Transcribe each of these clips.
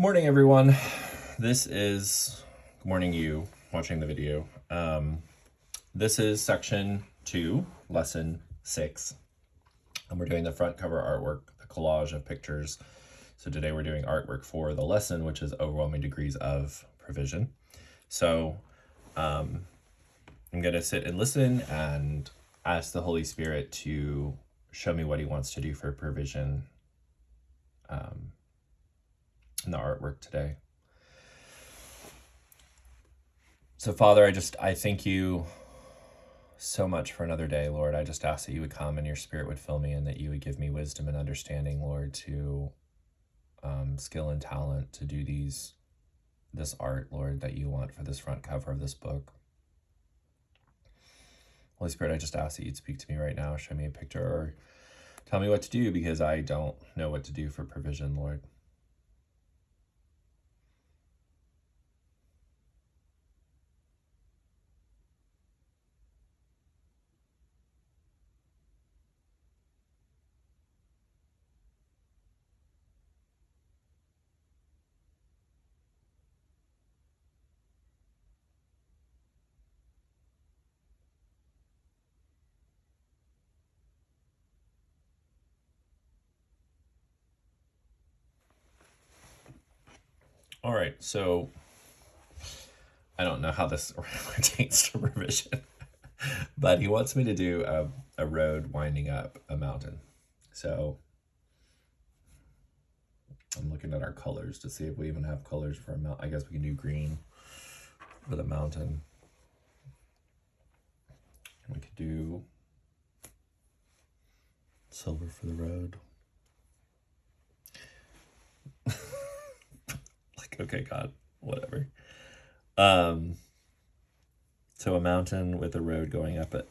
Morning, everyone. This is good morning, you watching the video. This is section 2, lesson 6, and we're doing the front cover artwork, the collage of pictures. So today we're doing artwork for the lesson, which is overwhelming degrees of provision. So I'm going to sit and listen and ask the Holy Spirit to show me what he wants to do for provision in the artwork today. So Father, I thank you so much for another day, Lord. I just ask that you would come and your Spirit would fill me and that you would give me wisdom and understanding, Lord, to skill and talent to do this art, Lord, that you want for this front cover of this book. Holy Spirit, I just ask that you'd speak to me right now, show me a picture, or tell me what to do, because I don't know what to do for provision, Lord. All right, so I don't know how this pertains to provision, but he wants me to do a road winding up a mountain. So I'm looking at our colors to see if we even have colors for a mountain. I guess we can do green for the mountain. We could do silver for the road. Okay, God, whatever. So a mountain with a road going up it.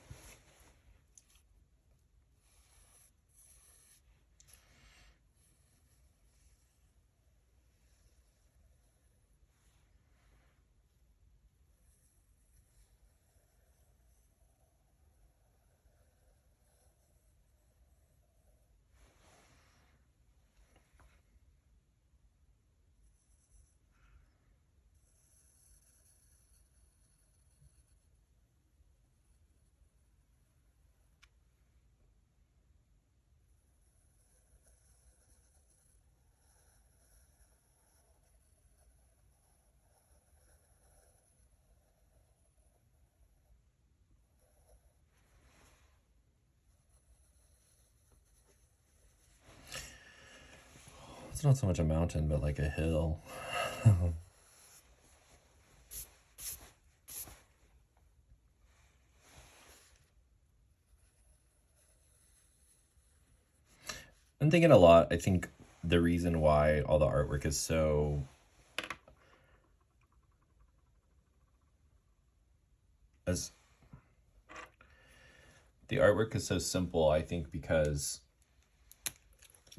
It's not so much a mountain, but like a hill. I'm thinking a lot. I think the reason why all the artwork is so the artwork is so simple, I think, because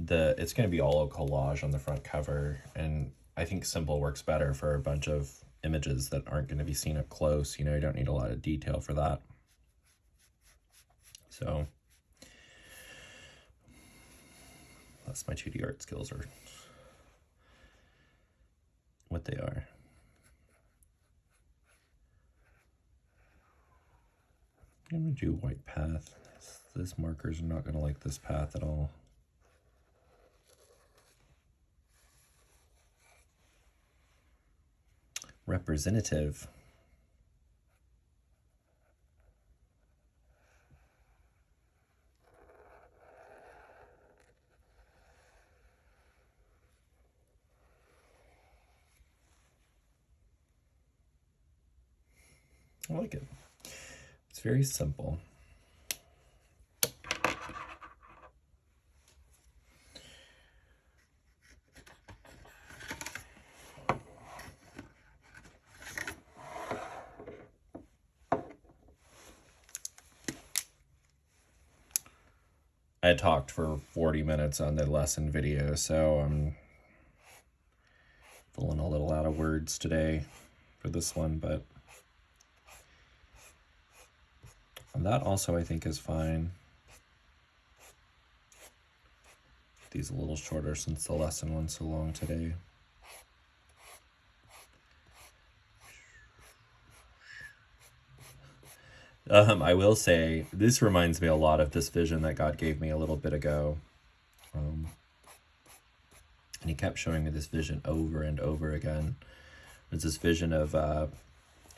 it's going to be all a collage on the front cover, and I think simple works better for a bunch of images that aren't going to be seen up close. You know, you don't need a lot of detail for that. So that's my 2D art skills, or what they are. I'm going to do white path. This markers are not going to like this path at all. Representative. I like it. It's very simple. I talked for 40 minutes on the lesson video, so I'm feeling a little out of words today for this one, but that also I think is fine. These a little shorter since the lesson went so long today. I will say this reminds me a lot of this vision that God gave me a little bit ago. And he kept showing me this vision over and over again. It's this vision of,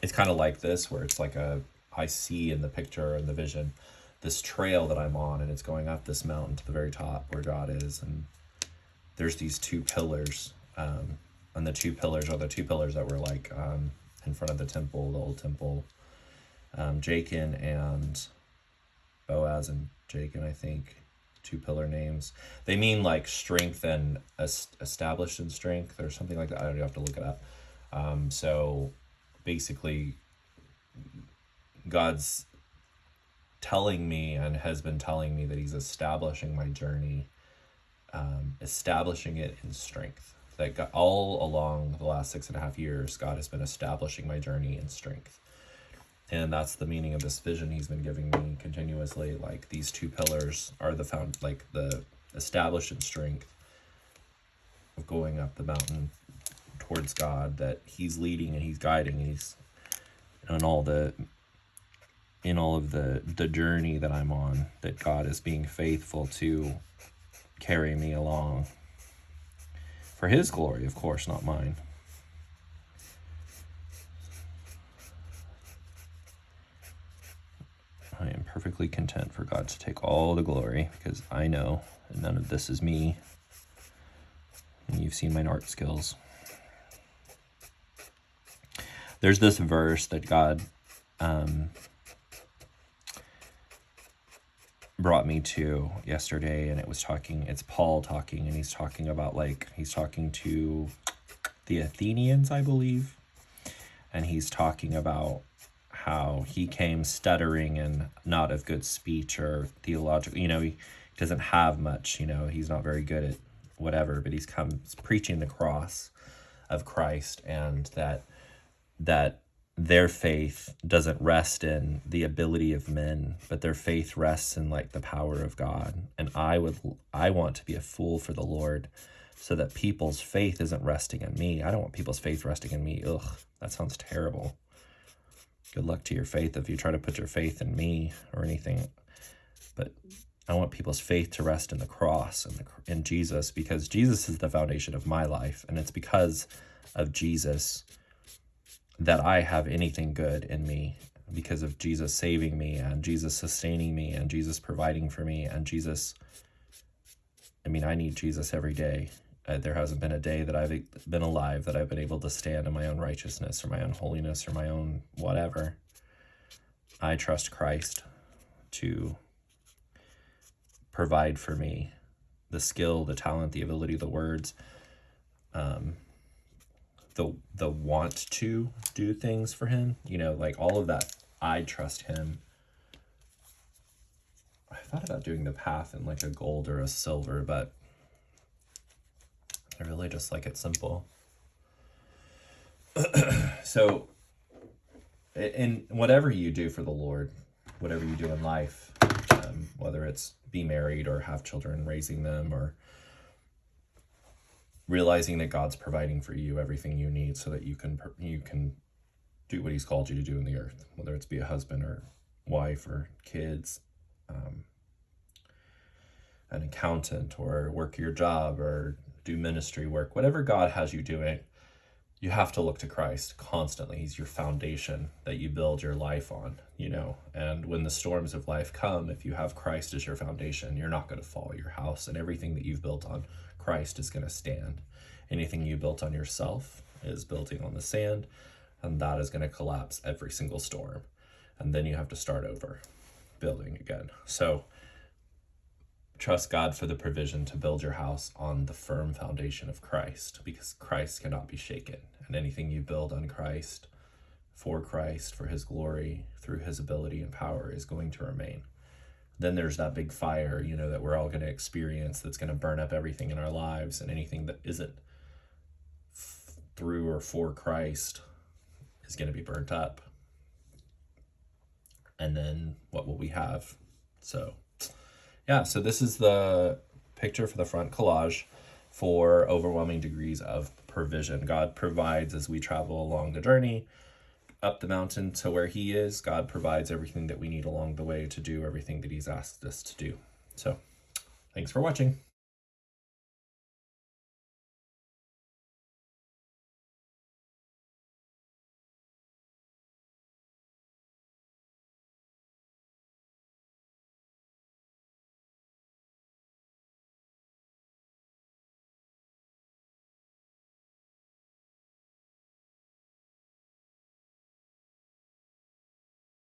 it's kind of like this, where it's like I see in the picture and the vision, this trail that I'm on, and it's going up this mountain to the very top where God is. And there's these two pillars, and the two pillars are the two pillars that were like in front of the temple, the old temple. Jachin and Boaz and Jachin, I think, two pillar names. They mean like strength and established in strength or something like that. I don't know, have to look it up. So basically, God's telling me and has been telling me that he's establishing my journey, establishing it in strength. That God, all along the last 6.5 years, God has been establishing my journey in strength. And that's the meaning of this vision he's been giving me continuously. Like, these two pillars are the established in strength of going up the mountain towards God, that he's leading and he's guiding, and he's in all of the journey that I'm on, that God is being faithful to carry me along for his glory, of course, not mine. I am perfectly content for God to take all the glory, because I know that none of this is me. And you've seen my art skills. There's this verse that God brought me to yesterday, and it's Paul talking, and he's talking about, he's talking to the Athenians, I believe. And he's talking about how he came stuttering and not of good speech or theological, he doesn't have much, he's not very good at whatever, but he's come preaching the cross of Christ, and that their faith doesn't rest in the ability of men, but their faith rests in the power of God. And I want to be a fool for the Lord, so that people's faith isn't resting in me. I don't want people's faith resting in me. Ugh, that sounds terrible. Good luck to your faith if you try to put your faith in me or anything. But I want people's faith to rest in the cross and in Jesus, because Jesus is the foundation of my life. And it's because of Jesus that I have anything good in me, because of Jesus saving me, and Jesus sustaining me, and Jesus providing for me, and I need Jesus every day. There hasn't been a day that I've been alive that I've been able to stand in my own righteousness or my own holiness or my own whatever. I trust Christ to provide for me the skill, the talent, the ability, the words, the want to do things for him, all of that. I trust him. I thought about doing the path in a gold or a silver, but I really just like it simple. So, in whatever you do for the Lord, whatever you do in life, whether it's be married or have children, raising them, or realizing that God's providing for you everything you need so that you can do what he's called you to do in the earth, whether it's be a husband or wife or kids, an accountant, or work your job, or do ministry work, whatever God has you doing, you have to look to Christ constantly. He's your foundation that you build your life on, and when the storms of life come, if you have Christ as your foundation, you're not going to fall. Your house and everything that you've built on Christ is going to stand. Anything you built on yourself is building on the sand, and that is going to collapse every single storm. And then you have to start over, building again. So trust God for the provision to build your house on the firm foundation of Christ, because Christ cannot be shaken. And anything you build on Christ, for his glory, through his ability and power, is going to remain. Then there's that big fire, that we're all going to experience, that's going to burn up everything in our lives, and anything that isn't through or for Christ is going to be burnt up. And then what will we have? So this is the picture for the front collage for overwhelming degrees of provision. God provides as we travel along the journey. up the mountain to where he is, God provides everything that we need along the way to do everything that he's asked us to do. So thanks for watching.